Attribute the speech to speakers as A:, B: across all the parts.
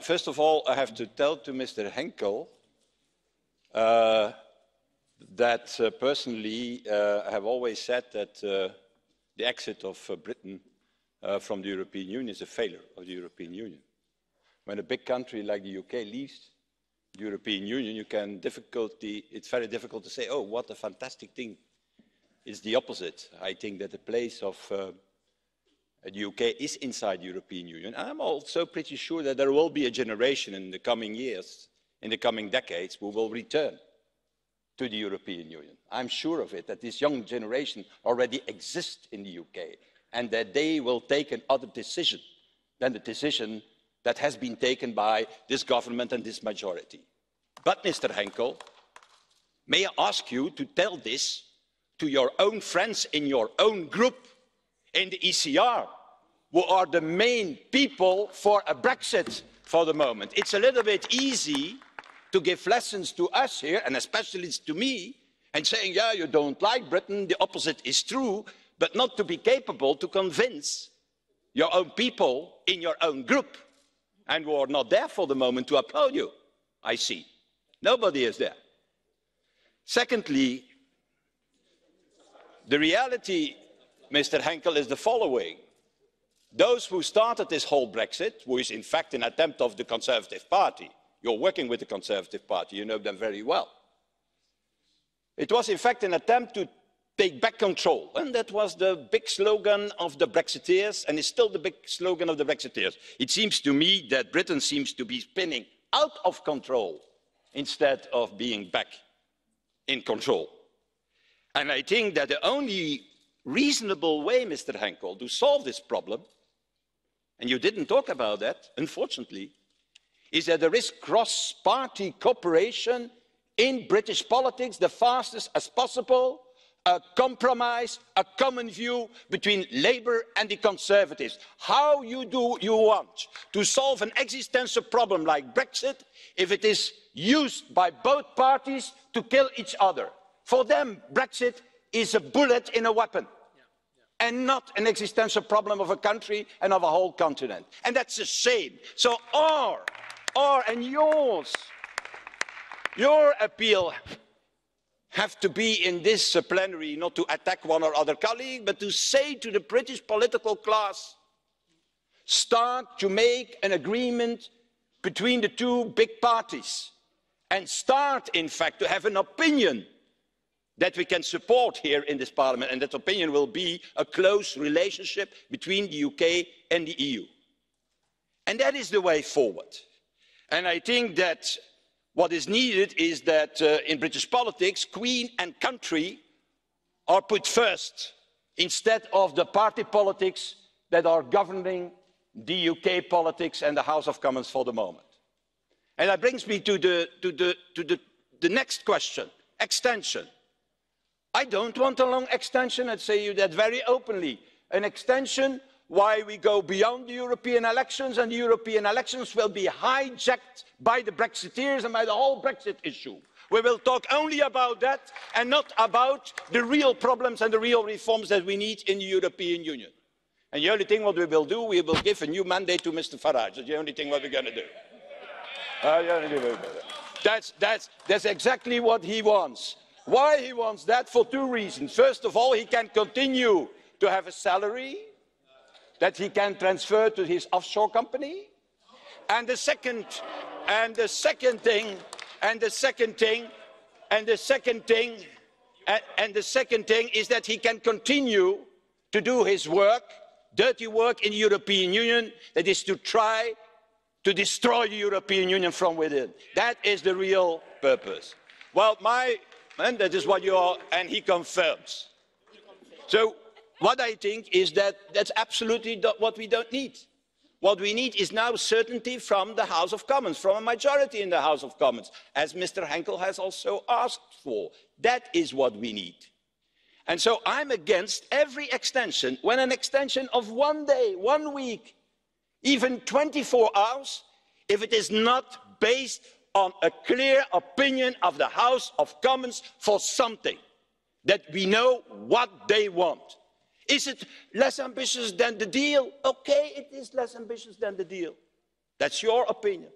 A: First of all, I have to tell to Mr. Henkel that personally I have always said that the exit of Britain from the European Union is a failure of the European Union. When a big country like the UK leaves the European Union, it's very difficult to say, oh, what a fantastic thing. It's the opposite. I think that the place of the UK is inside the European Union. I'm also pretty sure that there will be a generation in the coming years, in the coming decades, who will return to the European Union. I'm sure of it, that this young generation already exists in the UK and that they will take another decision than the decision that has been taken by this government and this majority. But, Mr. Henkel, may I ask you to tell this to your own friends in your own group in the ECR, who are the main people for a Brexit for the moment. It's a little bit easy to give lessons to us here, and especially to me, and saying, yeah, you don't like Britain, the opposite is true, but not to be capable to convince your own people in your own group, and who are not there for the moment to applaud you, I see. Nobody is there. Secondly, the reality, Mr. Henkel, is the following. Those who started this whole Brexit, who is in fact an attempt of the Conservative Party, you're working with the Conservative Party, you know them very well. It was in fact an attempt to take back control, and that was the big slogan of the Brexiteers, and is still the big slogan of the Brexiteers. It seems to me that Britain seems to be spinning out of control instead of being back in control. And I think that the only reasonable way, Mr. Henkel, to solve this problem, and you didn't talk about that, unfortunately, is that there is cross-party cooperation in British politics the fastest as possible, a compromise, a common view between Labour and the Conservatives. How you want to solve an existential problem like Brexit if it is used by both parties to kill each other? For them, Brexit is a bullet in a weapon, and not an existential problem of a country and of a whole continent. And that's a shame. So and your appeal have to be in this plenary, not to attack one or other colleague, but to say to the British political class, start to make an agreement between the two big parties, and start, in fact, to have an opinion that we can support here in this Parliament, and that opinion will be a close relationship between the UK and the EU. And that is the way forward. And I think that what is needed is that in British politics, Queen and country are put first, instead of the party politics that are governing the UK politics and the House of Commons for the moment. And that brings me to the next question, extension. I don't want a long extension, I'd say you that very openly. An extension why we go beyond the European elections, and the European elections will be hijacked by the Brexiteers and by the whole Brexit issue. We will talk only about that and not about the real problems and the real reforms that we need in the European Union. And the only thing what we will do, we will give a new mandate to Mr. Farage. That's the only thing what we're going to do. That's exactly what he wants. Why he wants that? For two reasons. First of all, he can continue to have a salary that he can transfer to his offshore company. And the second thing is that he can continue to do his work, dirty work in the European Union, that is to try to destroy the European Union from within. That is the real purpose. Well, and that is what you are, and he confirms. So what I think is that that's absolutely what we don't need. What we need is now certainty from the House of Commons, from a majority in the House of Commons, as Mr. Henkel has also asked for. That is what we need. And so I'm against every extension, when an extension of 1 day, 1 week, even 24 hours, if it is not based on a clear opinion of the House of Commons for something, that we know what they want. Is it less ambitious than the deal? Okay, it is less ambitious than the deal. That's your opinion.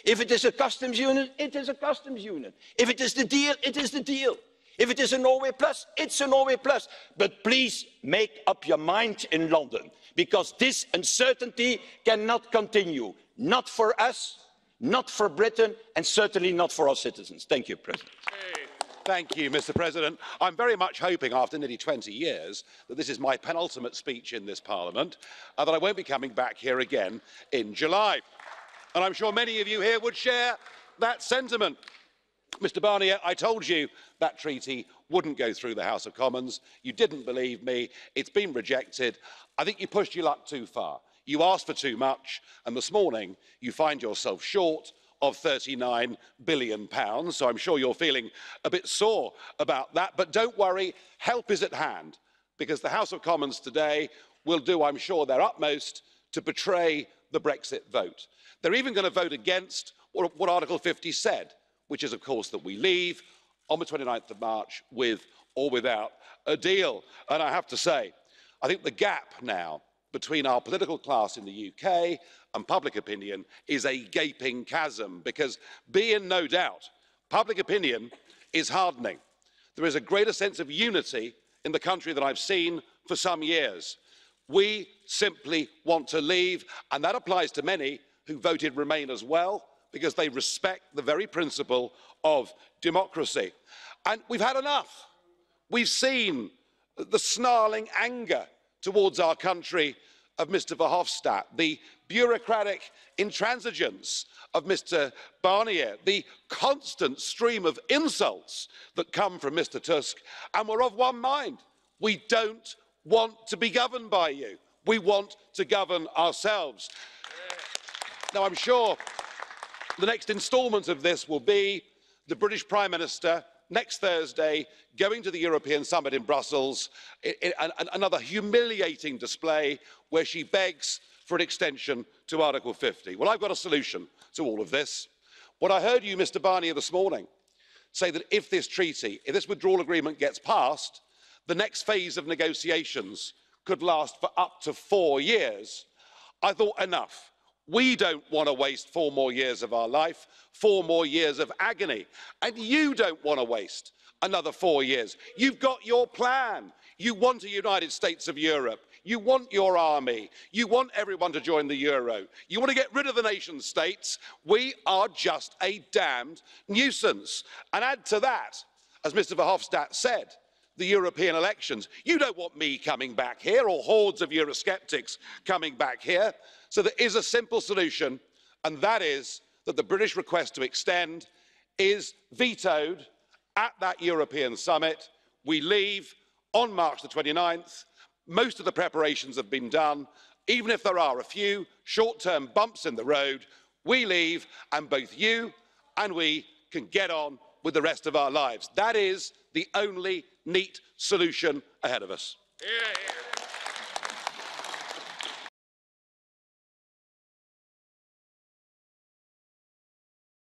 A: If it is a customs union, it is a customs union. If it is the deal, it is the deal. If it is a Norway plus, it's a Norway plus. But please make up your mind in London, because this uncertainty cannot continue. Not for us, not for Britain, and certainly not for our citizens. Thank you, President.
B: Thank you, Mr. President. I'm very much hoping, after nearly 20 years, that this is my penultimate speech in this Parliament, and that I won't be coming back here again in July. And I'm sure many of you here would share that sentiment. Mr. Barnier, I told you that treaty wouldn't go through the House of Commons. You didn't believe me. It's been rejected. I think you pushed your luck too far. You asked for too much, and this morning you find yourself short of £39 billion. So I'm sure you're feeling a bit sore about that. But don't worry, help is at hand, because the House of Commons today will do, I'm sure, their utmost to betray the Brexit vote. They're even going to vote against what Article 50 said, which is, of course, that we leave on the 29th of March with or without a deal. And I have to say, I think the gap now between our political class in the UK and public opinion is a gaping chasm, because be in no doubt, public opinion is hardening. There is a greater sense of unity in the country than I've seen for some years. We simply want to leave, and that applies to many who voted Remain as well, because they respect the very principle of democracy. And we've had enough. We've seen the snarling anger towards our country of Mr. Verhofstadt, the bureaucratic intransigence of Mr. Barnier, the constant stream of insults that come from Mr. Tusk, and we're of one mind. We don't want to be governed by you. We want to govern ourselves. Now, I'm sure the next instalment of this will be the British Prime Minister next Thursday going to the European Summit in Brussels, another humiliating display where she begs for an extension to Article 50. Well, I've got a solution to all of this. What I heard you, Mr. Barnier, this morning say that if this treaty, if this withdrawal agreement gets passed, the next phase of negotiations could last for up to 4 years. I thought, enough. We don't want to waste 4 more years of our life, 4 more years of agony. And you don't want to waste another 4 years. You've got your plan. You want a United States of Europe. You want your army. You want everyone to join the euro. You want to get rid of the nation states. We are just a damned nuisance. And add to that, as Mr. Verhofstadt said, the European elections. You don't want me coming back here, or hordes of Eurosceptics coming back here. So there is a simple solution, and that is that the British request to extend is vetoed at that European summit. We leave on March the 29th. Most of the preparations have been done. Even if there are a few short-term bumps in the road, we leave, and both you and we can get on with the rest of our lives. That is the only neat solution ahead of us. Yeah, yeah.